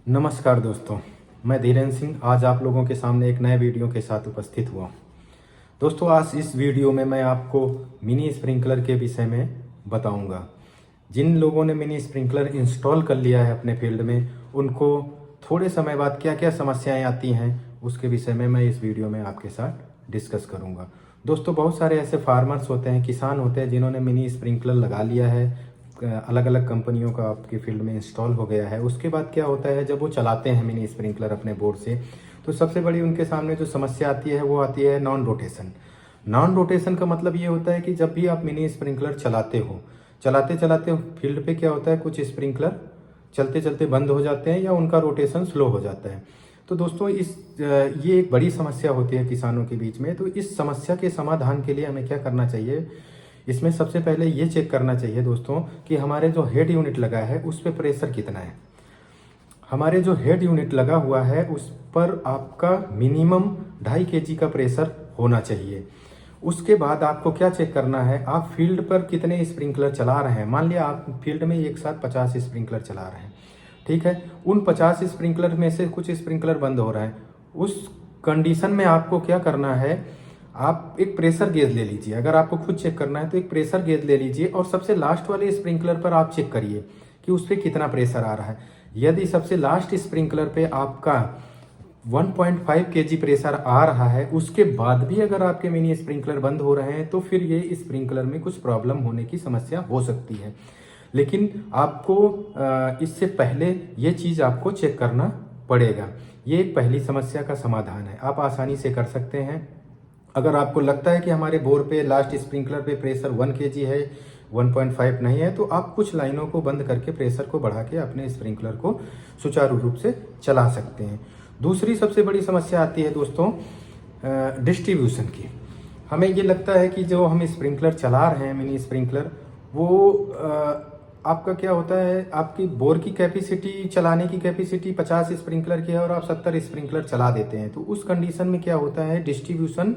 नमस्कार दोस्तों, मैं धीरेन्द्र सिंह आज आप लोगों के सामने एक नए वीडियो के साथ उपस्थित हुआ हूँ। दोस्तों, आज इस वीडियो में मैं आपको मिनी स्प्रिंकलर के विषय में बताऊंगा। जिन लोगों ने मिनी स्प्रिंकलर इंस्टॉल कर लिया है अपने फील्ड में, उनको थोड़े समय बाद क्या क्या समस्याएं आती हैं उसके विषय में मैं इस वीडियो में आपके साथ डिस्कस करूँगा। दोस्तों, बहुत सारे ऐसे फार्मर्स होते हैं, किसान होते हैं जिन्होंने मिनी स्प्रिंकलर लगा लिया है, अलग अलग कंपनियों का आपके फील्ड में इंस्टॉल हो गया है। उसके बाद क्या होता है, जब वो चलाते हैं मिनी स्प्रिंकलर अपने बोर्ड से, तो सबसे बड़ी उनके सामने जो समस्या आती है वो आती है नॉन रोटेशन। नॉन रोटेशन का मतलब ये होता है कि जब भी आप मिनी स्प्रिंकलर चलाते हो, चलाते चलाते फील्ड पे क्या होता है, कुछ स्प्रिंकलर चलते चलते बंद हो जाते हैं या उनका रोटेशन स्लो हो जाता है। तो दोस्तों, ये एक बड़ी समस्या होती है किसानों के बीच में। तो इस समस्या के समाधान के लिए हमें क्या करना चाहिए, इसमें सबसे पहले ये चेक करना चाहिए दोस्तों कि हमारे जो हेड यूनिट लगा है उस पर प्रेशर कितना है। हमारे जो हेड यूनिट लगा हुआ है उस पर आपका मिनिमम 2.5 kg का प्रेशर होना चाहिए। उसके बाद आपको क्या चेक करना है, आप फील्ड पर कितने स्प्रिंकलर चला रहे हैं। मान लिया आप फील्ड में एक साथ 50 स्प्रिंकलर चला रहे हैं, ठीक है। उन 50 स्प्रिंकलर में से कुछ स्प्रिंकलर बंद हो रहा है। उस कंडीशन में आपको क्या करना है, आप एक प्रेशर गेज ले लीजिए। अगर आपको खुद चेक करना है तो एक प्रेशर गेज ले लीजिए और सबसे लास्ट वाले स्प्रिंकलर पर आप चेक करिए कि उस पर कितना प्रेशर आ रहा है। यदि सबसे लास्ट स्प्रिंकलर पे आपका 1.5 kg प्रेशर आ रहा है, उसके बाद भी अगर आपके मिनी स्प्रिंकलर बंद हो रहे हैं, तो फिर ये स्प्रिंकलर में कुछ प्रॉब्लम होने की समस्या हो सकती है। लेकिन आपको इससे पहले ये चीज़ आपको चेक करना पड़ेगा। ये एक पहली समस्या का समाधान है, आप आसानी से कर सकते हैं। अगर आपको लगता है कि हमारे बोर पे लास्ट स्प्रिंकलर पे प्रेशर 1 kg है, 1.5 नहीं है, तो आप कुछ लाइनों को बंद करके प्रेशर को बढ़ा के अपने स्प्रिंकलर को सुचारू रूप से चला सकते हैं। दूसरी सबसे बड़ी समस्या आती है दोस्तों डिस्ट्रीब्यूशन की। हमें ये लगता है कि जो हम स्प्रिंकलर चला रहे हैं मिनी स्प्रिंकलर, वो आपका क्या होता है, आपकी बोर की कैपेसिटी, चलाने की कैपेसिटी 50 स्प्रिंकलर की है और आप 70 स्प्रिंकलर चला देते हैं। तो उस कंडीशन में क्या होता है, डिस्ट्रीब्यूशन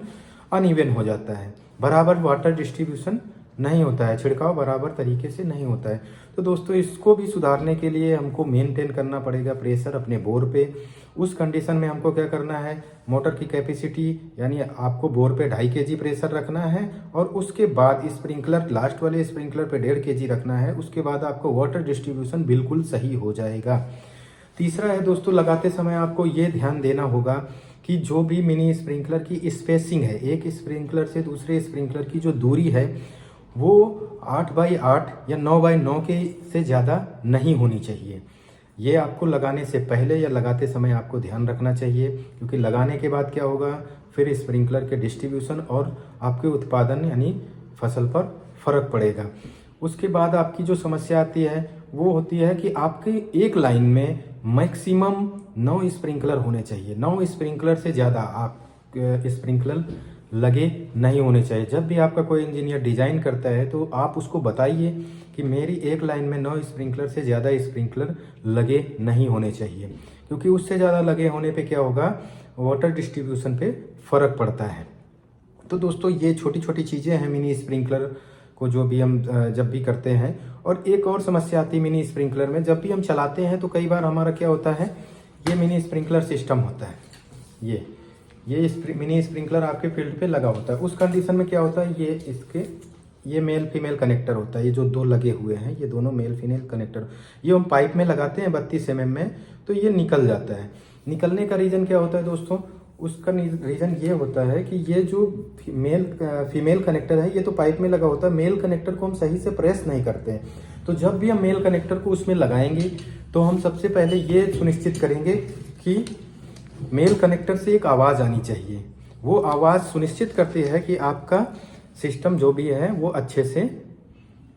अनइवन हो जाता है, बराबर वाटर डिस्ट्रीब्यूशन नहीं होता है, छिड़काव बराबर तरीके से नहीं होता है। तो दोस्तों, इसको भी सुधारने के लिए हमको मेंटेन करना पड़ेगा प्रेशर अपने बोर पे। उस कंडीशन में हमको क्या करना है, मोटर की कैपेसिटी यानी आपको बोर पे 2.5 kg प्रेशर रखना है और उसके बाद स्प्रिंकलर, लास्ट वाले स्प्रिंकलर पे 1.5 kg रखना है। उसके बाद आपको वाटर डिस्ट्रीब्यूशन बिल्कुल सही हो जाएगा। तीसरा है दोस्तों, लगाते समय आपको ये ध्यान देना होगा कि जो भी मिनी स्प्रिंकलर की स्पेसिंग है, एक स्प्रिंकलर से दूसरे स्प्रिंकलर की जो दूरी है वो 8x8 या 9x9 के से ज़्यादा नहीं होनी चाहिए। ये आपको लगाने से पहले या लगाते समय आपको ध्यान रखना चाहिए, क्योंकि लगाने के बाद क्या होगा, फिर स्प्रिंकलर के डिस्ट्रीब्यूशन और आपके उत्पादन यानी फसल पर फर्क पड़ेगा। उसके बाद आपकी जो समस्या आती है वो होती है कि आपकी एक लाइन में मैक्सिमम 9 स्प्रिंकलर होने चाहिए। 9 स्प्रिंकलर से ज़्यादा आप स्प्रिंकलर लगे नहीं होने चाहिए। जब भी आपका कोई इंजीनियर डिज़ाइन करता है तो आप उसको बताइए कि मेरी एक लाइन में 9 स्प्रिंकलर से ज़्यादा स्प्रिंकलर लगे नहीं होने चाहिए, क्योंकि उससे ज़्यादा लगे होने पे क्या होगा, वाटर डिस्ट्रीब्यूशन पे फ़र्क पड़ता है। तो दोस्तों, ये छोटी छोटी चीज़ें हैं मिनी स्प्रिंकलर को जो भी हम जब भी करते हैं। और एक और समस्या आती है मिनी स्प्रिंकलर में, जब भी हम चलाते हैं तो कई बार हमारा क्या होता है, ये मिनी स्प्रिंकलर सिस्टम होता है, ये मिनी स्प्रिंकलर आपके फील्ड पे लगा होता है। उस कंडीशन में क्या होता है, ये मेल फीमेल कनेक्टर होता है। ये जो दो लगे हुए हैं, ये दोनों मेल फीमेल कनेक्टर, ये हम पाइप में लगाते हैं 32 mm में, तो ये निकल जाता है। निकलने का रीज़न क्या होता है दोस्तों, उसका रीज़न ये होता है कि ये जो फीमेल कनेक्टर है, ये तो पाइप में लगा होता है, मेल कनेक्टर को हम सही से प्रेस नहीं करते हैं। तो जब भी हम मेल कनेक्टर को उसमें लगाएंगे तो हम सबसे पहले ये सुनिश्चित करेंगे कि मेल कनेक्टर से एक आवाज़ आनी चाहिए। वो आवाज़ सुनिश्चित करती है कि आपका सिस्टम जो भी है वो अच्छे से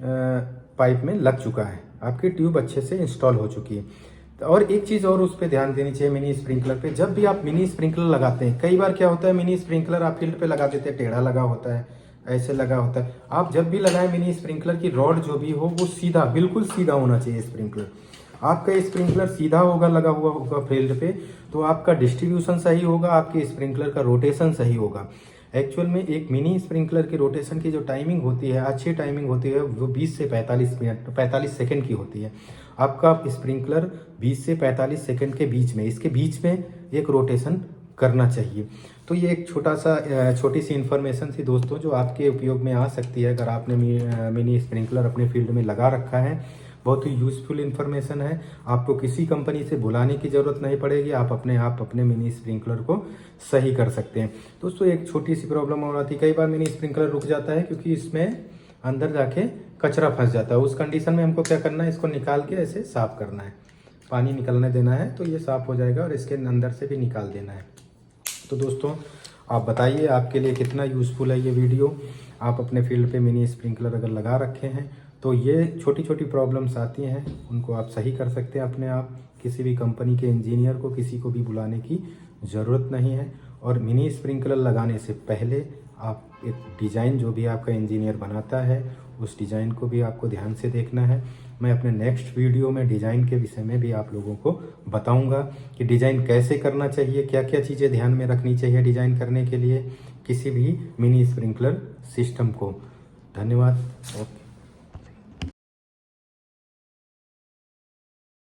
पाइप में लग चुका है, आपकी ट्यूब अच्छे से इंस्टॉल हो चुकी है। और एक चीज़ और उस पर ध्यान देनी चाहिए मिनी स्प्रिंकलर पे, जब भी आप मिनी स्प्रिंकलर लगाते हैं, कई बार क्या होता है, मिनी स्प्रिंकलर आप फील्ड पे लगा देते हैं, टेढ़ा लगा होता है, ऐसे लगा होता है। आप जब भी लगाएं मिनी स्प्रिंकलर की रॉड जो भी हो वो सीधा, बिल्कुल सीधा होना चाहिए स्प्रिंकलर। आपका स्प्रिंकलर सीधा होगा, लगा हुआ होगा फील्ड पे, तो आपका डिस्ट्रीब्यूशन सही होगा, आपके स्प्रिंकलर का रोटेशन सही होगा। एक्चुअल में एक मिनी स्प्रिंकलर की रोटेशन की जो टाइमिंग होती है, अच्छी टाइमिंग होती है, वो 20 से 45 सेकंड की होती है। आपका स्प्रिंकलर 20 से 45 सेकंड के बीच में, इसके बीच में एक रोटेशन करना चाहिए। तो ये एक छोटी सी इन्फॉर्मेशन थी दोस्तों, जो आपके उपयोग में आ सकती है अगर आपने मिनी स्प्रिंकलर अपने फील्ड में लगा रखा है। बहुत ही यूज़फुल इन्फॉर्मेशन है। आपको किसी कंपनी से बुलाने की ज़रूरत नहीं पड़ेगी, आप अपने मिनी स्प्रिंकलर को सही कर सकते हैं। दोस्तों एक छोटी सी प्रॉब्लम और आती है, कई बार मिनी स्प्रिंकलर रुक जाता है क्योंकि इसमें अंदर जाके कचरा फंस जाता है। उस कंडीशन में हमको क्या करना है, इसको निकाल के ऐसे साफ़ करना है, पानी निकलने देना है तो ये साफ़ हो जाएगा, और इसके अंदर से भी निकाल देना है। तो दोस्तों आप बताइए आपके लिए कितना यूज़फुल है ये वीडियो। आप अपने फील्ड पे मिनी स्प्रिंकलर अगर लगा रखे हैं तो ये छोटी छोटी प्रॉब्लम्स आती हैं, उनको आप सही कर सकते हैं अपने आप। किसी भी कंपनी के इंजीनियर को, किसी को भी बुलाने की ज़रूरत नहीं है। और मिनी स्प्रिंकलर लगाने से पहले आप एक डिज़ाइन, जो भी आपका इंजीनियर बनाता है, उस डिज़ाइन को भी आपको ध्यान से देखना है। मैं अपने नेक्स्ट वीडियो में डिज़ाइन के विषय में भी आप लोगों को बताऊंगा कि डिज़ाइन कैसे करना चाहिए, क्या क्या चीज़ें ध्यान में रखनी चाहिए डिज़ाइन करने के लिए किसी भी मिनी स्प्रिंकलर सिस्टम को। धन्यवाद। ओके।